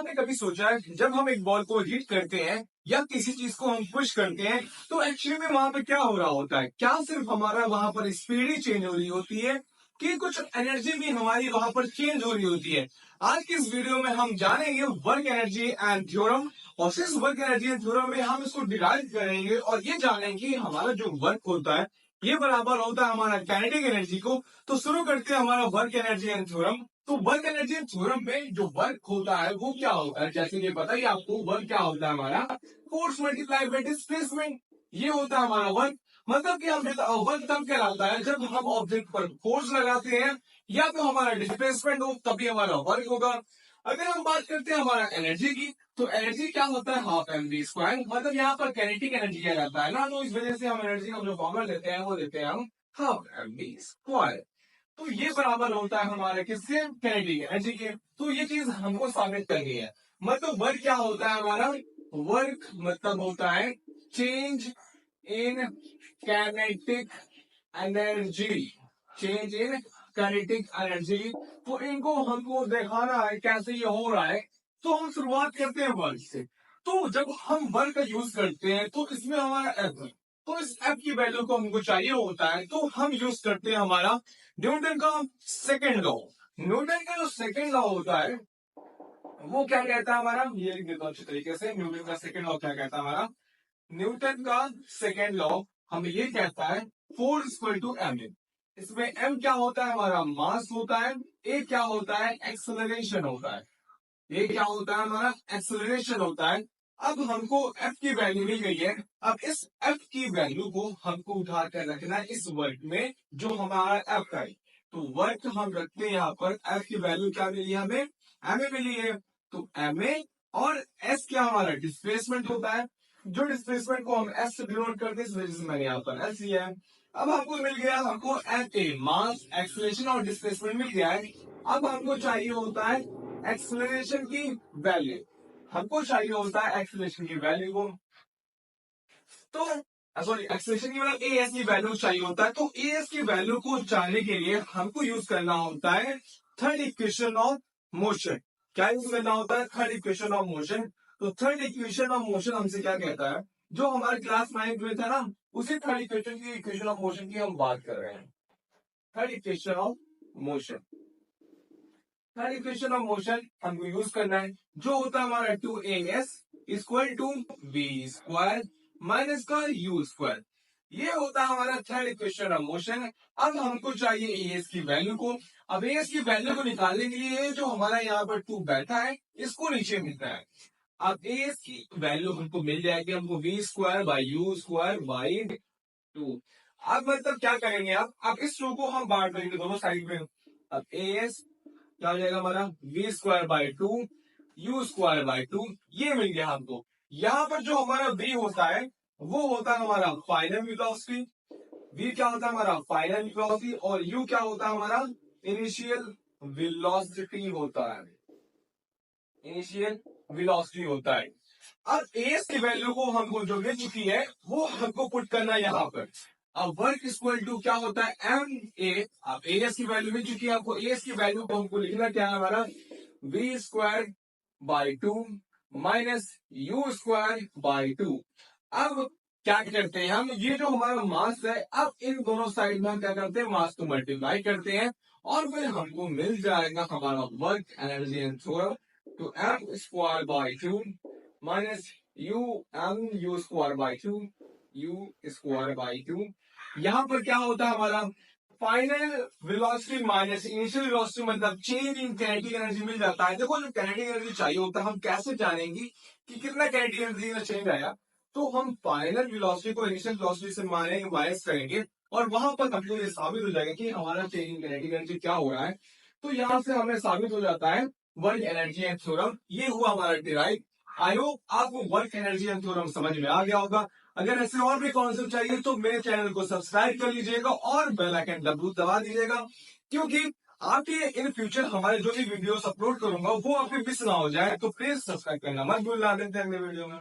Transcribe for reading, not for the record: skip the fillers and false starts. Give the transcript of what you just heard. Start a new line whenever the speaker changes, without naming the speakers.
आपने कभी सोचा है कि जब हम एक बॉल को हिट करते हैं या किसी चीज को हम पुश करते हैं तो एक्चुअली में वहां पे क्या हो रहा होता है? क्या सिर्फ हमारा वहां पर स्पीड ही चेंज हो रही होती है कि कुछ एनर्जी भी हमारी वहां पर चेंज हो रही होती है? आज की इस वीडियो में हम जानेंगे वर्क एनर्जी एंड थ्योरम, और इस वर्क एनर्जी एंड थ्योरम में हम इसको डिराइव करेंगे और ये जानेंगे कि हमारा जो वर्क होता है ये बराबर होता है हमारा काइनेटिक एनर्जी को। तो शुरू करते हैं हमारा वर्क एनर्जी एंड थ्योरम। तो वर्क एनर्जी थ्योरम में जो वर्क होता है वो क्या होता है, जैसे कि पता ही आपको वर्क क्या होता है हमारा, फोर्स मल्टीप्लाई बाय डिस्प्लेसमेंट। ये होता है हमारा वर्क। मतलब कि हम वर्क तब कहलाता है जब हम ऑब्जेक्ट पर फोर्स लगाते हैं या तो हमारा डिस्प्लेसमेंट हो तभी हमारा वर्क होगा। अगर हम बात करते हैं हमारा एनर्जी की, तो एनर्जी क्या होता है, हाफ एम वी स्क्वायर। मतलब यहाँ पर काइनेटिक एनर्जी किया जाता है ना, तो इस वजह से हम एनर्जी का जो फॉर्मूला लेते हैं वो देते हैं हम हाफ एम वी स्क्वायर। तो ये बराबर होता है हमारे किससे, काइनेटिक एनर्जी के। तो ये चीज हमको साबित कर गई है। मतलब वर्क क्या होता है हमारा, वर्क मतलब होता है change in kinetic energy, change in kinetic energy. तो इनको हमको दिखाना है कैसे ये हो रहा है। तो हम शुरुआत करते हैं वर्क से। तो जब हम वर्क का यूज करते हैं तो इसमें हमारा एफ है। तो इस एफ की वैल्यू को हमको चाहिए होता है, तो हम यूज करते हैं हमारा न्यूटन का सेकंड लॉ। न्यूटन का जो सेकंड लॉ होता है वो क्या कहता है हमारा, ये लिख देता हूं अच्छे तरीके से। न्यूटन का सेकंड लॉ क्या कहता है हमारा, न्यूटन का सेकेंड लॉ हमें ये कहता है force equal to M A. इसमें एम क्या होता है, हमारा मास होता है। ए क्या होता है, एक्सेलरेशन होता है। ये क्या होता है हमारा, एक्सेलरेशन होता है। अब हमको एफ की वैल्यू मिल गई है। अब इस एफ की वैल्यू को हमको उठा कर रखना है इस वर्क में जो हमारा एफ का है। तो वर्क हम रखते हैं यहाँ पर, एफ की वैल्यू क्या मिली हमें, एम ए मिली है। तो एम ए और एस क्या हमारा डिस्प्लेसमेंट होता है, जो डिस्प्लेसमेंट को हम एस से डिनोट करते हैं, इस वजह से मैंने यहाँ पर एस लिया है। अब हमको मिल गया, हमको एम ए मास एक्सेलरेशन और डिस्प्लेसमेंट मिल गया है। अब हमको चाहिए होता है एक्सेलरेशन की वैल्यू, हमको चाहिए होता है एक्सेलरेशन की वैल्यू को। तो सॉरी, एक्सेलरेशन की मतलब ए एस की वैल्यू चाहिए होता है। तो ए एस की वैल्यू को जानने के लिए हमको यूज करना होता है थर्ड इक्वेशन ऑफ मोशन। क्या यूज करना होता है, थर्ड इक्वेशन ऑफ मोशन। तो थर्ड इक्वेशन ऑफ मोशन हमसे क्या कहता है, जो हमारे क्लास 9 में था ना, उसी थर्ड इक्वेशन ऑफ मोशन की हम बात कर रहे हैं। Third equation of motion, third equation of motion हमको यूज करना है, जो होता है हमारा 2as equal to V square minus का यू स्क्वायर। ये होता है हमारा थर्ड इक्वेशन ऑफ मोशन। अब हमको चाहिए एस की वैल्यू को। अब एस की वैल्यू को निकालने के लिए जो हमारा यहाँ पर 2 बैठा है इसको नीचे मिलता है। अब एस की वैल्यू हमको मिल जाएगी, हमको V square by U square by 2। अब मतलब क्या करेंगे, अब इस 2 को हम बांट देंगे दोनों साइड में। अब एस क्या हो जाएगा हमारा, V square by 2 U square by 2, ये मिल गया हमको। यहाँ पर जो हमारा v होता है वो होता है हमारा फाइनल वेलोसिटी। v क्या होता है हमारा फाइनल वेलोसिटी, और u क्या होता है हमारा इनिशियल वेलोसिटी होता है, इनिशियल वेलोसिटी होता है। अब एस की वैल्यू को हमको जो मिल चुकी है वो हमको पुट करना है यहाँ पर। अब वर्क इक्वल टू क्या होता है, एम ए। अब एस की वैल्यू मिल चुकी है आपको, एस की वैल्यू को हमको लिखना क्या है हमारा, V square by 2 minus U square by 2। अब क्या करते हैं हम, ये जो हमारा मास है, अब इन दोनों साइड में हम क्या करते हैं, मास को मल्टीप्लाई करते हैं और फिर हमको मिल जाएगा हमारा वर्क एनर्जी एंड थ्योरम। तो M square by 2 minus U square by 2 U square by 2। यहाँ पर क्या होता है हमारा final velocity minus initial velocity, मतलब चेंज इन काइनेटिक एनर्जी मिल जाता है। देखो जो काइनेटिक एनर्जी चाहिए होता है हम कैसे जानेंगे कि कितना काइनेटिक एनर्जी में चेंज आया, तो हम फाइनल वेलोसिटी को इनिशियल वेलोसिटी से माइनस करेंगे और वहां पर हमको ये साबित हो जाएगा कि हमारा चेंज इन काइनेटिक एनर्जी क्या हो रहा है। तो यहाँ से हमें साबित हो जाता है वर्क एनर्जी एंड थ्योरम। ये हुआ हमारा डिराइव। आई होप आपको वर्क एनर्जी एंड थ्योरम समझ में आ गया होगा। अगर ऐसे और भी कॉन्सेप्ट चाहिए तो मेरे चैनल को सब्सक्राइब कर लीजिएगा और बेल आइकन दबा दीजिएगा, क्योंकि आपके इन फ्यूचर हमारे जो भी वीडियोस अपलोड करूंगा वो आपको मिस ना हो जाए। तो प्लीज सब्सक्राइब करना मत भूलना। देते हैं अगले वीडियो में।